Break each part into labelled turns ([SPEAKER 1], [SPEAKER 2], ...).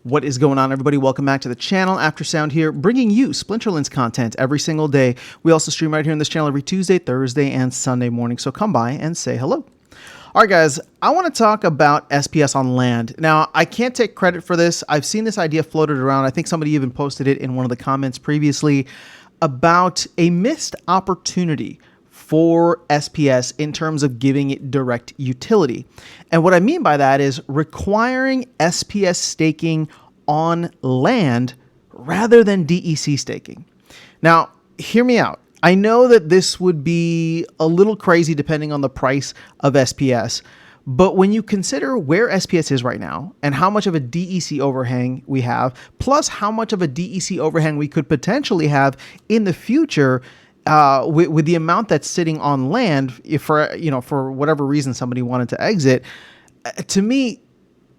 [SPEAKER 1] What is going on, everybody? Welcome back to the channel. Aftersound here, bringing you Splinterlands content every single day. We also stream right here on this channel every Tuesday, Thursday, and Sunday morning, so come by and say hello. All right, guys, I want to talk about SPS on land. Now, I can't take credit for this. I've seen this idea floated around. I think somebody even posted it in one of the comments previously about a missed opportunity for SPS in terms of giving it direct utility. And what I mean by that is requiring SPS staking on land rather than DEC staking. Now, hear me out. I know that this would be a little crazy depending on the price of SPS, but when you consider where SPS is right now and how much of a DEC overhang we have, plus how much of a DEC overhang we could potentially have in the future, with the amount that's sitting on land, if for whatever reason somebody wanted to exit, to me,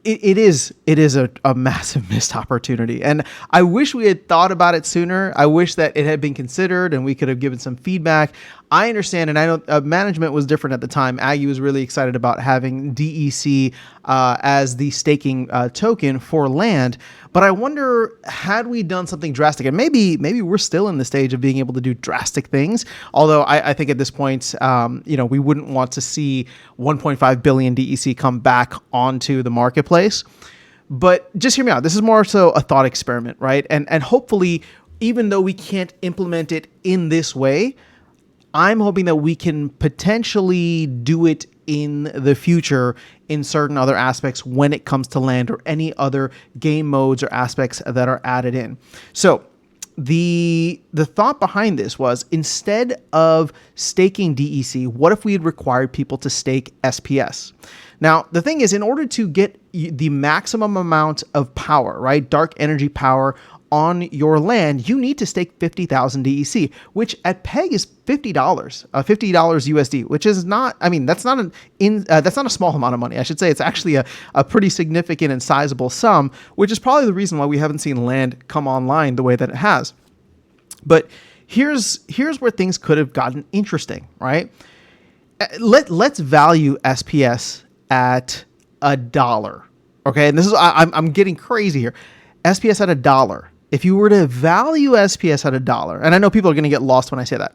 [SPEAKER 1] it is a massive missed opportunity. And I wish we had thought about it sooner. I wish that it had been considered and we could have given some feedback. I understand, and I know management was different at the time. Aggie was really excited about having DEC as the staking token for land. But I wonder, had we done something drastic, and maybe we're still in the stage of being able to do drastic things. Although I think at this point, we wouldn't want to see 1.5 billion DEC come back onto the marketplace. But just hear me out. This is more so a thought experiment, right? And hopefully, even though we can't implement it in this way, I'm hoping that we can potentially do it in the future in certain other aspects when it comes to land or any other game modes or aspects that are added in. So the thought behind this was, instead of staking DEC, what if we had required people to stake SPS? Now, the thing is, in order to get the maximum amount of power, right, dark energy power on your land, you need to stake 50,000 DEC, which at PEG is $50, $50 USD, which is not, I mean, that's not a small amount of money. I should say it's actually a pretty significant and sizable sum, which is probably the reason why we haven't seen land come online the way that it has. But here's where things could have gotten interesting, right? Let's value SPS at $1. Okay, and this is, I'm getting crazy here. SPS at $1. If you were to value SPS at $1, and I know people are going to get lost when I say that,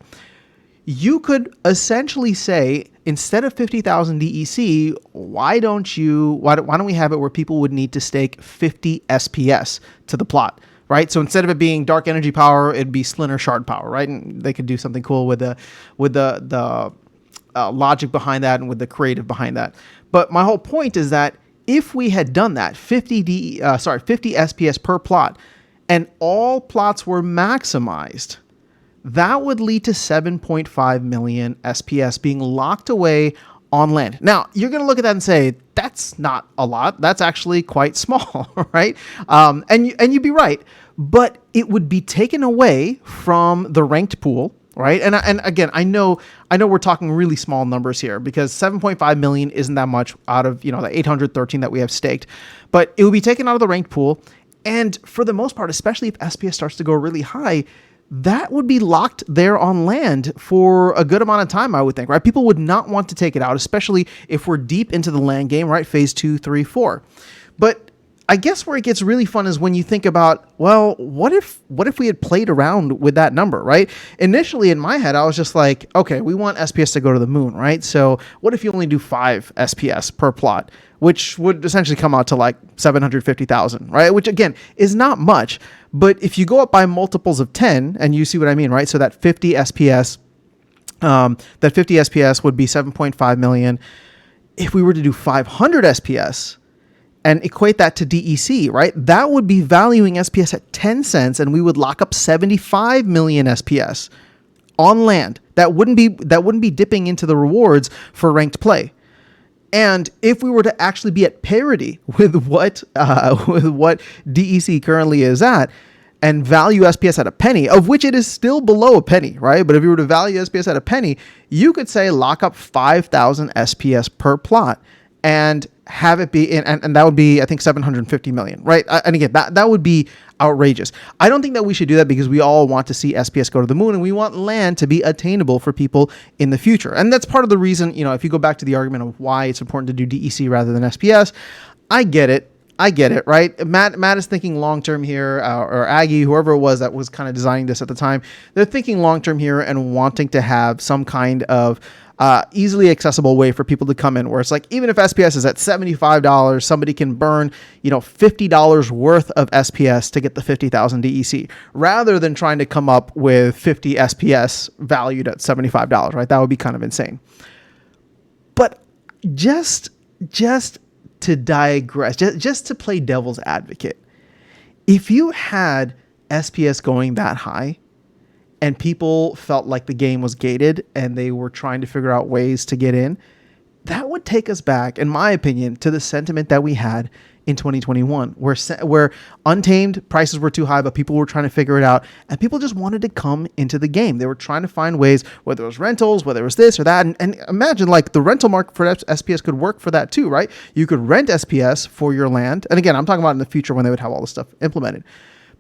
[SPEAKER 1] you could essentially say, instead of 50,000 DEC, why don't we have it where people would need to stake 50 SPS to the plot, right? So instead of it being dark energy power, it'd be Splinter Shard power, right? And they could do something cool with the logic behind that and with the creative behind that. But my whole point is that if we had done that, 50 SPS per plot, and all plots were maximized, that would lead to 7.5 million SPS being locked away on land. Now, you're going to look at that and say, that's not a lot. That's actually quite small, right? And you'd be right. But it would be taken away from the ranked pool, right? And again, I know we're talking really small numbers here, because 7.5 million isn't that much out of, the 813 that we have staked, but it will be taken out of the ranked pool. And for the most part, especially if SPS starts to go really high, that would be locked there on land for a good amount of time, I would think, right? People would not want to take it out, especially if we're deep into the land game, right? Phase 2, 3, 4. But I guess where it gets really fun is when you think about, well, what if we had played around with that number, right? Initially in my head, I was just like, okay, we want SPS to go to the moon, right? So what if you only do 5 SPS per plot, which would essentially come out to like 750,000, right? Which again is not much, but if you go up by multiples of 10, and you see what I mean, right? So that 50 SPS would be 7.5 million. If we were to do 500 SPS, and equate that to DEC, right? That would be valuing SPS at 10 cents, and we would lock up 75 million SPS on land. That wouldn't be dipping into the rewards for ranked play. And if we were to actually be at parity with what DEC currently is at, and value SPS at a penny, of which it is still below a penny, right? But if you were to value SPS at a penny, you could say lock up 5,000 SPS per plot, and have it be, and that would be, I think, 750 million, right? And again, that would be outrageous. I don't think that we should do that, because we all want to see SPS go to the moon, and we want land to be attainable for people in the future. And that's part of the reason, if you go back to the argument of why it's important to do DEC rather than SPS, I get it. I get it, right? Matt is thinking long-term here, or Aggie, whoever it was that was kind of designing this at the time. They're thinking long-term here and wanting to have some kind of easily accessible way for people to come in where it's like, even if SPS is at $75, somebody can burn, $50 worth of SPS to get the 50,000 DEC rather than trying to come up with 50 SPS valued at $75, right? That would be kind of insane. But just to digress, just to play devil's advocate, if you had SPS going that high and people felt like the game was gated and they were trying to figure out ways to get in, that would take us back, in my opinion, to the sentiment that we had in 2021, where Untamed prices were too high, but people were trying to figure it out, and people just wanted to come into the game. They were trying to find ways, whether it was rentals, whether it was this or that, and imagine like the rental market for SPS could work for that too, right? You could rent SPS for your land, and again, I'm talking about in the future when they would have all this stuff implemented.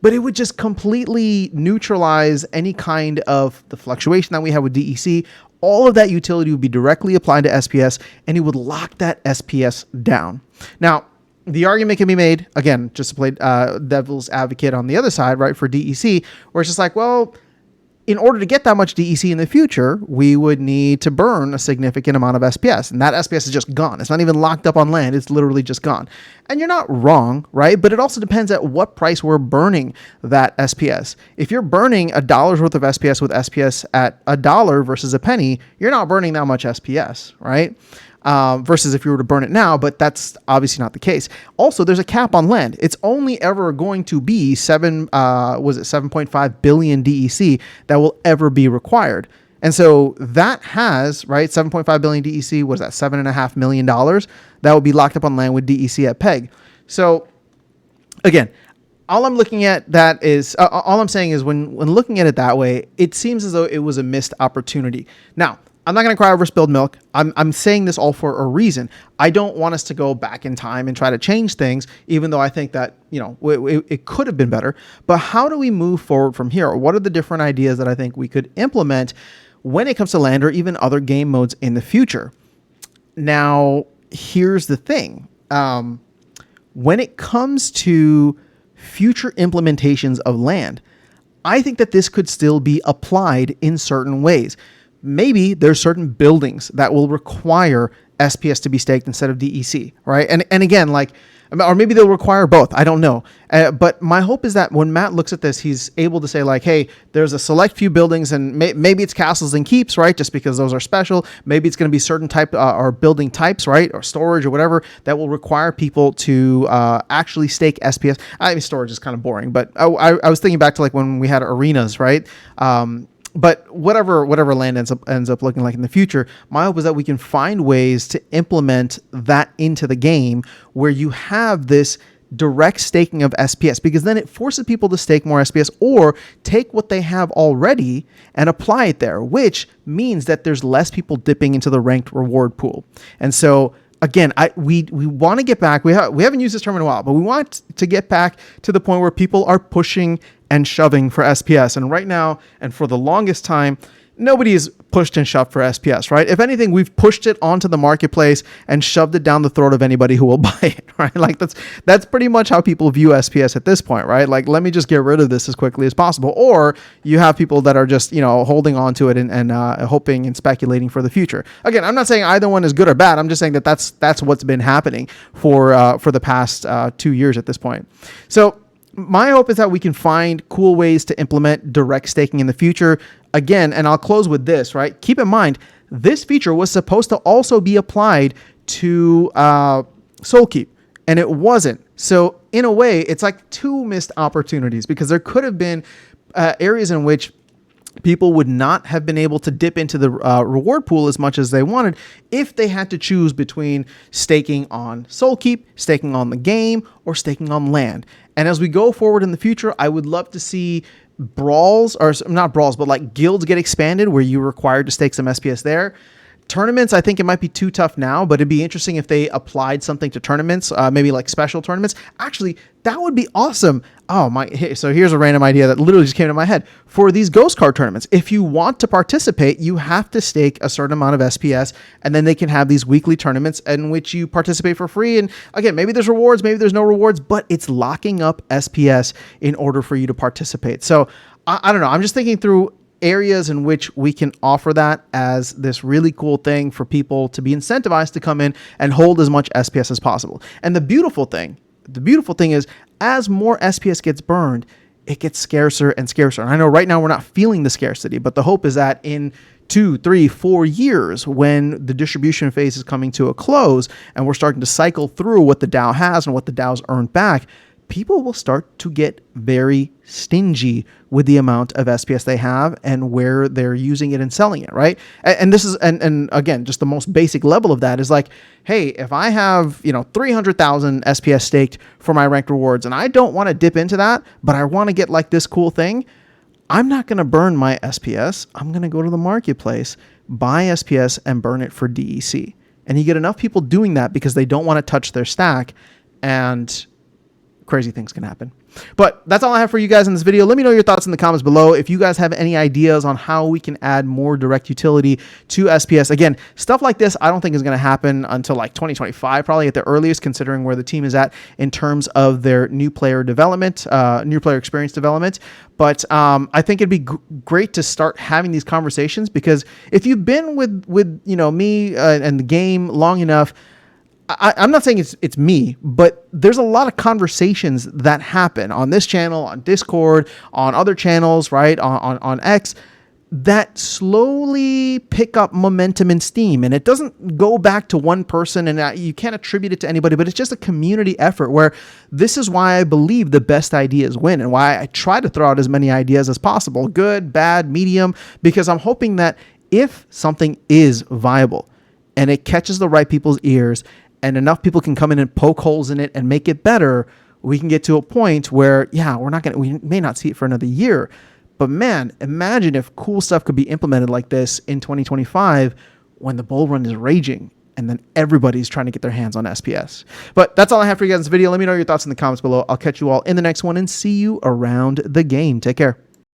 [SPEAKER 1] But it would just completely neutralize any kind of the fluctuation that we have with DEC. All of that utility would be directly applied to SPS, and it would lock that SPS down. Now, the argument can be made, again, just to play devil's advocate on the other side, right, for DEC, where it's just like, well, in order to get that much DEC in the future, we would need to burn a significant amount of SPS. And that SPS is just gone. It's not even locked up on land. It's literally just gone. And you're not wrong, right? But it also depends at what price we're burning that SPS. If you're burning $1 worth of SPS with SPS at $1 versus a penny, you're not burning that much SPS, right? Versus if you were to burn it now, but that's obviously not the case. Also, there's a cap on land. It's only ever going to be 7.5 billion DEC that will ever be required. And so that has, right, 7.5 billion DEC, what is that, $7.5 million that will be locked up on land with DEC at PEG. So again, all I'm looking at that is, all I'm saying is when looking at it that way, it seems as though it was a missed opportunity. Now, I'm not going to cry over spilled milk. I'm saying this all for a reason. I don't want us to go back in time and try to change things, even though I think that, it could have been better. But how do we move forward from here? What are the different ideas that I think we could implement when it comes to land or even other game modes in the future? Now, here's the thing. When it comes to future implementations of land, I think that this could still be applied in certain ways. Maybe there's certain buildings that will require SPS to be staked instead of DEC, right? And again, or maybe they'll require both. I don't know. But my hope is that when Matt looks at this, he's able to say like, hey, there's a select few buildings and maybe it's castles and keeps, right? Just because those are special. Maybe it's going to be certain type or building types, right? Or storage or whatever that will require people to actually stake SPS. I mean, storage is kind of boring, but I was thinking back to like when we had arenas, right? But whatever land ends up looking like in the future, my hope is that we can find ways to implement that into the game where you have this direct staking of SPS, because then it forces people to stake more SPS or take what they have already and apply it there, which means that there's less people dipping into the ranked reward pool. And so again, we want to get back. We haven't used this term in a while, but we want to get back to the point where people are pushing and shoving for SPS. And right now, and for the longest time, nobody has pushed and shoved for SPS, right? If anything, we've pushed it onto the marketplace and shoved it down the throat of anybody who will buy it, right? Like that's pretty much how people view SPS at this point, right? Like, let me just get rid of this as quickly as possible. Or you have people that are just, holding on to it and hoping and speculating for the future. Again, I'm not saying either one is good or bad. I'm just saying that that's what's been happening for the past 2 years at this point. So my hope is that we can find cool ways to implement direct staking in the future. Again, and I'll close with this, right? Keep in mind, this feature was supposed to also be applied to Soulkeep, and it wasn't. So in a way, it's like two missed opportunities, because there could have been areas in which people would not have been able to dip into the reward pool as much as they wanted if they had to choose between staking on Soulkeep, staking on the game, or staking on land. And as we go forward in the future, I would love to see brawls, or not brawls, but like guilds get expanded where you're required to stake some SPS there. Tournaments, I think it might be too tough now, but it'd be interesting if they applied something to tournaments, maybe like special tournaments. Actually, that would be awesome. Oh my! So here's a random idea that literally just came to my head. For these ghost card tournaments, if you want to participate, you have to stake a certain amount of SPS, and then they can have these weekly tournaments in which you participate for free. And again, maybe there's rewards, maybe there's no rewards, but it's locking up SPS in order for you to participate. So I don't know. I'm just thinking through areas in which we can offer that as this really cool thing for people to be incentivized to come in and hold as much SPS as possible. And the beautiful thing is as more SPS gets burned, it gets scarcer and scarcer. And I know right now we're not feeling the scarcity, but the hope is that in 2, 3, 4 years, when the distribution phase is coming to a close and we're starting to cycle through what the DAO has and what the DAO's earned back, people will start to get very stingy with the amount of SPS they have and where they're using it and selling it, right? And this is, and again, just the most basic level of that is like, hey, if I have, 300,000 SPS staked for my ranked rewards and I don't want to dip into that, but I want to get like this cool thing, I'm not going to burn my SPS. I'm going to go to the marketplace, buy SPS and burn it for DEC. And you get enough people doing that because they don't want to touch their stack, and crazy things can happen. But that's all I have for you guys in this video. Let me know your thoughts in the comments below. If you guys have any ideas on how we can add more direct utility to SPS. Again, stuff like this I don't think is going to happen until like 2025, probably at the earliest, considering where the team is at in terms of their new player development, new player experience development. But I think it'd be great to start having these conversations, because if you've been with me and the game long enough, I'm not saying it's me, but there's a lot of conversations that happen on this channel, on Discord, on other channels, right, on X, that slowly pick up momentum and steam. And it doesn't go back to one person, and you can't attribute it to anybody, but it's just a community effort where this is why I believe the best ideas win, and why I try to throw out as many ideas as possible, good, bad, medium, because I'm hoping that if something is viable and it catches the right people's ears, and enough people can come in and poke holes in it and make it better, we can get to a point where, we may not see it for another year. But man, imagine if cool stuff could be implemented like this in 2025 when the bull run is raging and then everybody's trying to get their hands on SPS. But that's all I have for you guys in this video. Let me know your thoughts in the comments below. I'll catch you all in the next one and see you around the game. Take care.